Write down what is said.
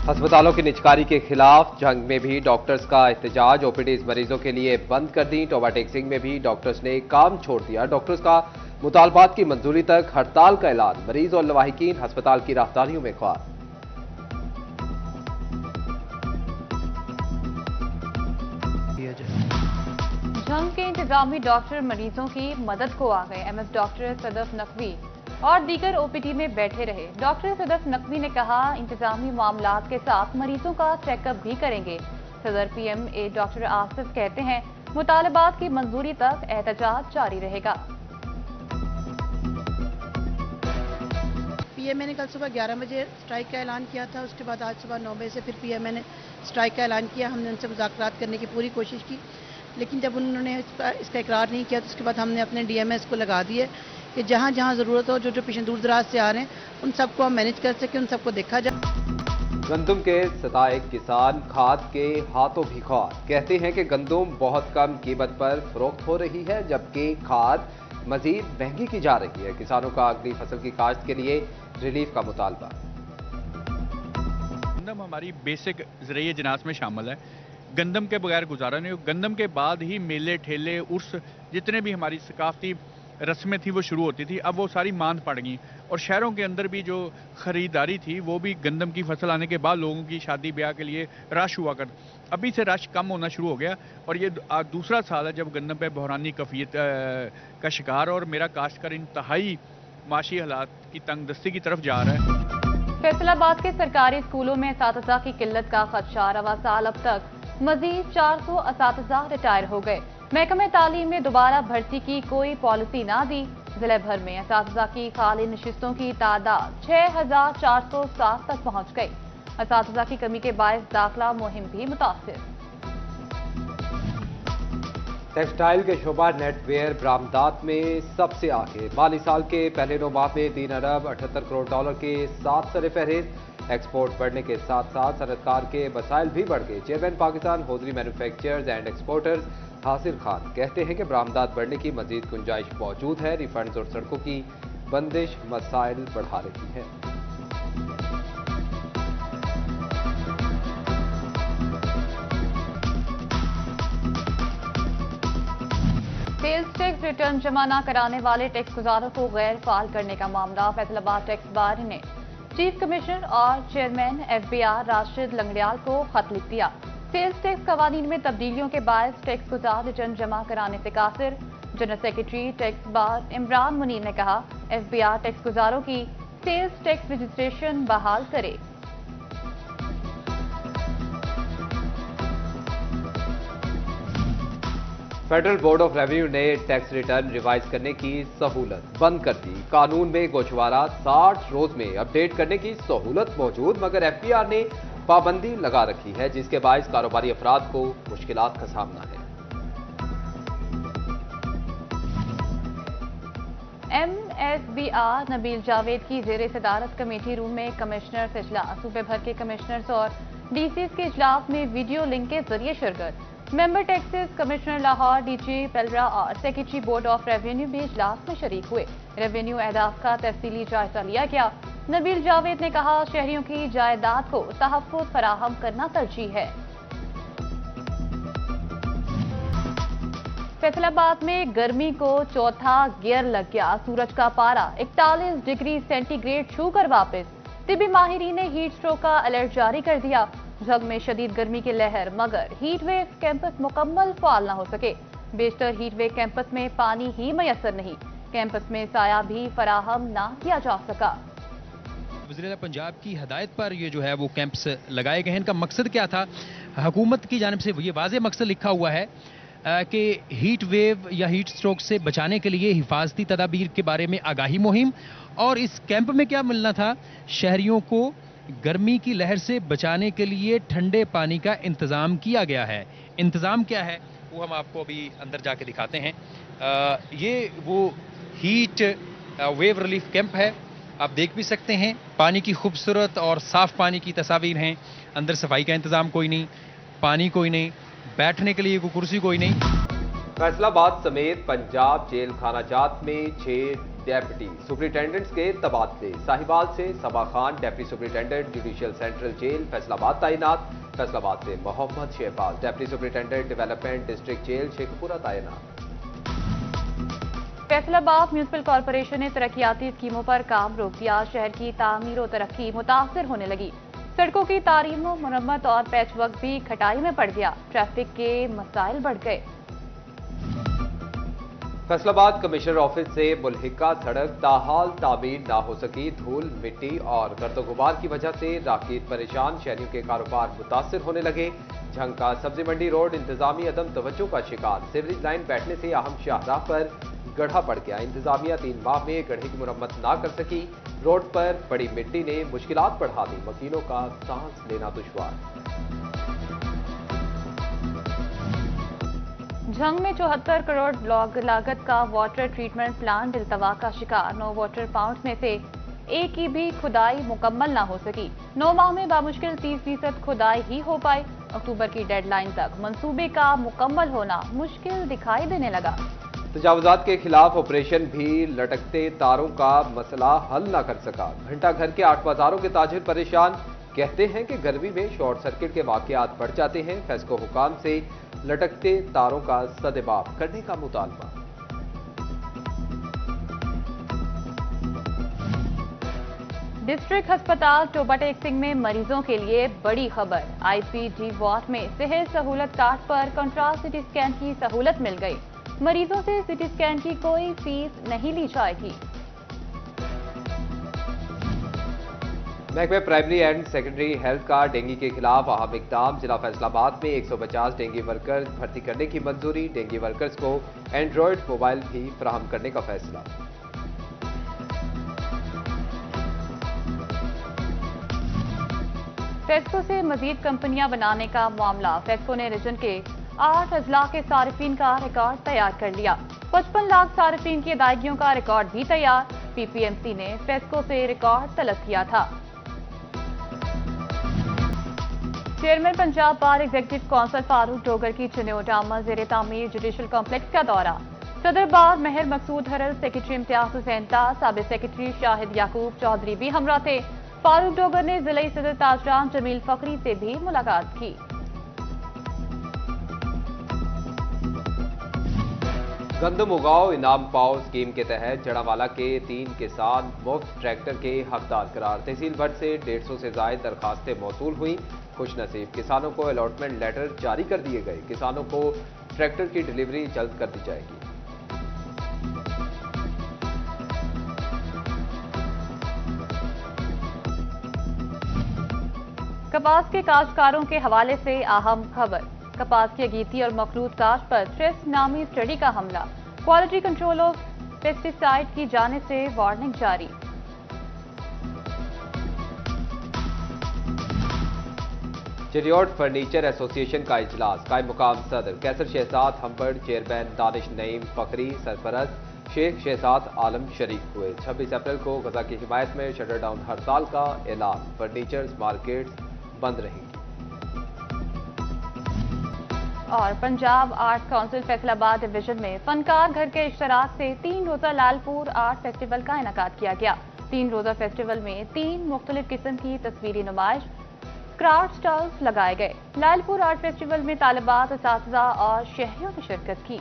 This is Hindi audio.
अस्पतालों की निजकारी के खिलाफ जंग में भी डॉक्टर्स का एहतजाज। ओपीडीज मरीजों के लिए बंद कर दी। टोबा टेक्सिंग में भी डॉक्टर्स ने काम छोड़ दिया। डॉक्टर्स का मुतालबात की मंजूरी तक हड़ताल का ऐलान। मरीज और लवाहिकीन अस्पताल की राहदारियों में ख्वार। जंग के इंतजामी डॉक्टर मरीजों की मदद को आ गए। एमएस डॉक्टर सदफ नकवी और दीगर ओपीडी में बैठे रहे। डॉक्टर सदफ नकवी ने कहा, इंतजामी मामलात के साथ मरीजों का चेकअप भी करेंगे। सदर पीएमए डॉक्टर आसिफ कहते हैं, मुतालबात की मंजूरी तक एहतजाज जारी रहेगा। पीएमए ने कल सुबह 11 बजे स्ट्राइक का ऐलान किया था। उसके बाद आज सुबह 9 बजे से फिर पीएमए ने स्ट्राइक का ऐलान किया। हमने उनसे मुज़ाकरात करने की पूरी कोशिश की, लेकिन जब उन्होंने इसका इकरार नहीं किया तो उसके बाद हमने अपने डीएमएस को लगा दिए कि जहां जहां ज़रूरत हो, जो जो पेशेंट दूर दराज से आ रहे हैं उन सबको हम मैनेज कर सकें, उन सबको देखा जाए। गंदम के सताए किसान खाद के हाथों भी ख्वार। कहते हैं कि गंदम बहुत कम कीमत पर फरोख्त हो रही है, जबकि खाद मजीद महंगी की जा रही है। किसानों का अगली फसल की काश्त के लिए रिलीफ का मुतालबा। गंदम हमारी बेसिक ज़रिए जिनास में शामिल है। गंदम के बगैर गुजारा नहीं। गंदम के बाद ही मेले ठेले उर्स जितने भी हमारी सकाफती रस्में थी वो शुरू होती थी। अब वो सारी मांद पड़ गई और शहरों के अंदर भी जो ख़रीदारी थी वो भी गंदम की फसल आने के बाद लोगों की शादी ब्याह के लिए रश हुआ कर, अभी से रश कम होना शुरू हो गया। और ये दूसरा साल है जब गंदम पे बहरानी कफियत का शिकार और मेरा काश्तकार इंतहाई माशी हालात की तंगदस्ती की तरफ जा रहा है। फैसलाबाद के सरकारी स्कूलों में असातिज़ा की किल्लत का खदशा। रवा साल अब तक मजीद 400 असातिज़ा रिटायर हो गए। महकमे तालीम ने दोबारा भर्ती की कोई पॉलिसी ना दी। जिले भर में असातिज़ा की खाली नशिस्तों की तादाद 6407 तक पहुंच गई। असातिज़ा की कमी के बायस दाखिला मुहिम भी मुतासिर। टेक्सटाइल के शोबा नेटवेयर बरामदात में सबसे आगे। माली साल के पहले 9 माह में 3 अरब 78 करोड़ डॉलर के 7 सरफहरिस्त। एक्सपोर्ट बढ़ने के साथ साथ सनअतकार के वसाइल भी बढ़ गए। Chairman Pakistan hosiery manufacturers and exporters Hasir Khan कहते हैं कि बरामदात बढ़ने की मजीद गुंजाइश मौजूद है। रिफंड्स और सड़कों की बंदिश मसाइल बढ़ा रही है। सेल्स टैक्स रिटर्न जमा न कराने वाले टैक्स गुजारों को गैर फाल करने का मामला। फैसलाबाद टैक्स बार ने चीफ कमिश्नर और चेयरमैन एफबीआर राशिद लंगड़ियाल को खत लिख दिया। सेल्स टैक्स कवानीन में तब्दीलियों के बाद टैक्स गुजार रिटर्न जमा कराने से कासिर। General secretary tax bar Imran Munir ने कहा, एफबीआर टैक्स गुजारों की सेल्स टैक्स रजिस्ट्रेशन बहाल करे। फेडरल बोर्ड ऑफ रेवेन्यू ने टैक्स रिटर्न रिवाइज करने की सहूलत बंद कर दी। कानून में गोशवारा 60 रोज में अपडेट करने की सहूलत मौजूद, मगर एफबीआर ने पाबंदी लगा रखी है, जिसके बायस कारोबारी अफराद को मुश्किलात का सामना है। एमएसबीआर नबील जावेद की जेर सदारत कमेटी रूम में कमिश्नर्स इजलास। सूबे भर के कमिश्नर्स और डीसीज के इजलास में वीडियो लिंक के जरिए शिरकत। Member taxes commissioner Lahore, DG पेलरा और सेक्रेटरी बोर्ड ऑफ रेवेन्यू भी इजलास में शरीक हुए। रेवेन्यू अहदाफ का तफसीली जायजा लिया गया। नबील जावेद ने कहा, शहरियों की जायदाद को तहफ़्फ़ुज़ फराहम करना तरजीह है। फैसलाबाद में गर्मी को चौथा गियर लग गया। सूरज का पारा 41 डिग्री सेंटीग्रेड छू कर वापस। तिबी माहिरीन ने हीट स्ट्रोक का अलर्ट जारी कर दिया। जग में शदीद गर्मी की लहर, मगर हीट वेव कैंपस मुकम्मल फाल न हो सके। बेशतर हीट वेव कैंपस में पानी ही मयसर नहीं। कैंपस में साया भी फराहम ना किया जा सका। वज़ीर पंजाब की हदायत पर ये जो है वो कैंप्स लगाए गए हैं। इनका मकसद क्या था? हुकूमत की जानिब से ये वाज़ेह मकसद लिखा हुआ है कि हीट वेव या हीट स्ट्रोक से बचाने के लिए हिफाजती तदाबीर के बारे में आगाही मुहिम। और इस कैंप में क्या मिलना था? शहरियों को गर्मी की लहर से बचाने के लिए ठंडे पानी का इंतज़ाम किया गया है। इंतज़ाम क्या है वो हम आपको अभी अंदर जाके दिखाते हैं। ये वो हीट वेव रिलीफ कैंप है। आप देख भी सकते हैं पानी की खूबसूरत और साफ पानी की तस्वीर हैं। अंदर सफाई का इंतज़ाम कोई नहीं, पानी कोई नहीं, बैठने के लिए कोई कुर्सी कोई नहीं। फैसलाबाद समेत पंजाब जेल खाना जात में 6 डेप्यूटी सुपरिटेंडेंट्स के तबादले। साहिवाल से Saba Khan deputy superintendent judicial central jail Faisalabad तैनात। फैसलाबाद से Mohammad Shahbaz deputy superintendent development district jail Sheikhupura तैनात। फैसलाबाद म्यूनिसिपल कॉरपोरेशन ने तरक्याती स्कीमों पर काम रोक दिया। शहर की तामीर और तरक्की मुतासर होने लगी। सड़कों की तारीम मरम्मत और पैचवर्क भी खटाई में पड़ गया। ट्रैफिक के मसाइल बढ़ गए। फैसलाबाद कमिश्नर ऑफिस से मुल्हिका सड़क ताहाल तामीर ना हो सकी। धूल, मिट्टी और गर्दो गुबार की वजह से राहगीर परेशान। शहरियों के कारोबार मुतासिर होने लगे। झंका सब्जी मंडी रोड इंतजामी अदम तवज्जो का शिकार। सीवरेज लाइन बैठने से अहम शाहराह पर गड्ढा पड़ गया। इंतजामिया 3 माह में गड्ढे की मुरम्मत ना कर सकी। रोड पर बड़ी मिट्टी ने मुश्किलात बढ़ा दी। मकीनों का सांस लेना दुश्वार। झंग में 74 करोड़ ब्लॉक लागत का वाटर ट्रीटमेंट प्लांट इल्तवा का शिकार। 9 वाटर पाउंड में से एक की भी खुदाई मुकम्मल ना हो सकी। 9 माह में बामुश्किल 30% खुदाई ही हो पाई। अक्टूबर की डेडलाइन तक मंसूबे का मुकम्मल होना मुश्किल दिखाई देने लगा। तजावुजात के खिलाफ ऑपरेशन भी लटकते तारों का मसला हल न कर सका। घंटा घर के 8 बाजारों के ताजिर परेशान। कहते हैं कि गर्मी में शॉर्ट सर्किट के वाकयात बढ़ जाते हैं। फेस्को हुकाम से लटकते तारों का सदेबाब करने का मुतालबा। डिस्ट्रिक्ट अस्पताल टोबा टेक सिंह में मरीजों के लिए बड़ी खबर। आईपीडी वार्ड में सेहत सहूलत कार्ड पर कंट्रास्ट सिटी स्कैन की सहूलत मिल गई। मरीजों से सिटी स्कैन की कोई फीस नहीं ली जाएगी। महकमे प्राइमरी एंड सेकेंडरी हेल्थ का डेंगू के खिलाफ अहम इकदाम। जिला फैसलाबाद में 150 डेंगू वर्कर्स भर्ती करने की मंजूरी। डेंगू वर्कर्स को एंड्रॉयड मोबाइल भी फराहम करने का फैसला। फेस्को से मजीद कंपनियां बनाने का मामला। फेस्को ने रीजन के 8 अजला के सारिफीन का रिकॉर्ड तैयार कर लिया। 55 लाख सारिफीन की अदायगियों का रिकॉर्ड भी तैयार। पीपीएमसी ने फेस्को से रिकॉर्ड तलब किया था। चेयरमैन पंजाब बार एग्जीक्यूटिव काउंसिल फारूक डोगर की चिन्योटामा ज़ेरे तामीर जुडिशल कॉम्प्लेक्स का दौरा। सदर बार महर मकसूद हरल, सेक्रेटरी इम्तियाज हुसैन ताज, साबिक सेक्रेटरी शाहिद याकूब चौधरी भी हमरा थे। फारूक डोगर ने जिला सदर ताजरान जमील फकरी से भी मुलाकात की। गंदम उगाओ इनाम पाओ स्कीम के तहत जड़ावाला के 3 किसान मुफ्त ट्रैक्टर के हकदार करार। तहसील भर से 150 से ज्यादा दरखास्तें मौसूल हुई। खुशनसीब किसानों को अलॉटमेंट लेटर जारी कर दिए गए। किसानों को ट्रैक्टर की डिलीवरी जल्द कर दी जाएगी। कपास के काश्तकारों के हवाले से अहम खबर। कपास की अगीती और मखलूत काश्त पर थ्रेस्ट नामी स्टडी का हमला। क्वालिटी कंट्रोल ऑफ पेस्टिसाइड की जानिब से वार्निंग जारी। चिरियोट फर्नीचर एसोसिएशन का इजलास। कायम मुकाम सदर कैसर शहजाद हम्बर्ड, चेयरमैन दानिश नईम फकरी, सरपरस्त शेख शहजाद आलम शरीक हुए। 26 अप्रैल को गजा की हिमायत में शटर डाउन हड़ताल का ऐलान। फर्नीचर मार्केट्स बंद रहेंगी। और Punjab art council Faisalabad division में फनकार घर के इश्तराक से 3 रोजा लालपुर आर्ट फेस्टिवल का इनेकाद किया गया। 3 रोजा फेस्टिवल में 3 मुख्तलिफ किस्म की तस्वीरी नुमाइश, क्राफ्ट स्टॉल्स लगाए गए। लालपुर आर्ट फेस्टिवल में तालिबात, असातिज़ा और शहरियों ने शिरकत की।